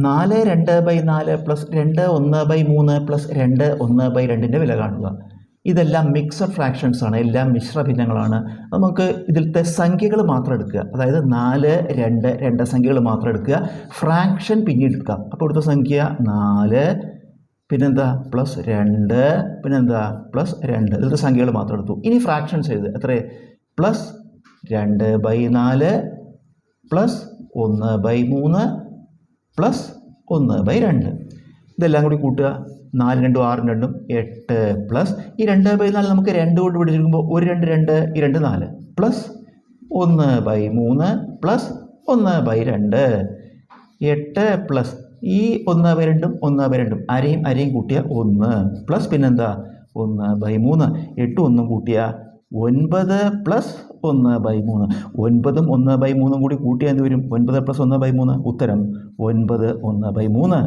4 2/4 plus 2 1/3 plus 2 1/2 വില കാണുക. ഇതെല്ലാം മിക്സഡ് ഫ്രാക്ഷൻസ് ആണ്, എല്ലാം മിശ്രഭിന്നങ്ങളാണ്. നമുക്ക് ഇതിലത്തെ സംഖ്യകൾ മാത്രം എടുക്കുക, അതായത് 4 2 സംഖ്യകൾ മാത്രം എടുക്കുക, ഫ്രാക്ഷൻ പിന്നീട് എടുക്കാം. അപ്പോൾ എടുത്ത സംഖ്യ 4, പിന്നെന്താ പ്ലസ് 2, പിന്നെന്താ പ്ലസ് 2. ഇതിലത്തെ സംഖ്യകൾ മാത്രം എടുത്തു. ഇനി ഫ്രാക്ഷൻസ് എഴുതുക. എത്ര? Plus 2/4 plus 1/3 plus 1/2. ഇതെല്ലാം കൂടി കൂട്ടുക. 4 2 6 2 8 പ്ലസ് ഈ 2/4 നമുക്ക് 2 കൊണ്ട് പിടിച്ചെടുക്കുമ്പോൾ 1 2 2 ഈ 2 4 പ്ലസ് 1/3 പ്ലസ് 1/2 8 പ്ലസ് ഈ 1/2 1/2 അരയും കൂട്ടിയ 1 പ്ലസ് പിന്നെന്താ 1/3 8 1 കൂട്ടിയ 9 പ്ലസ് 1/3 9ഉം 1/3 കൂടി കൂട്ടിയാൽ എന്ത് വരും? 9 പ്ലസ് 1/3 ഉത്തരം 9 1/3.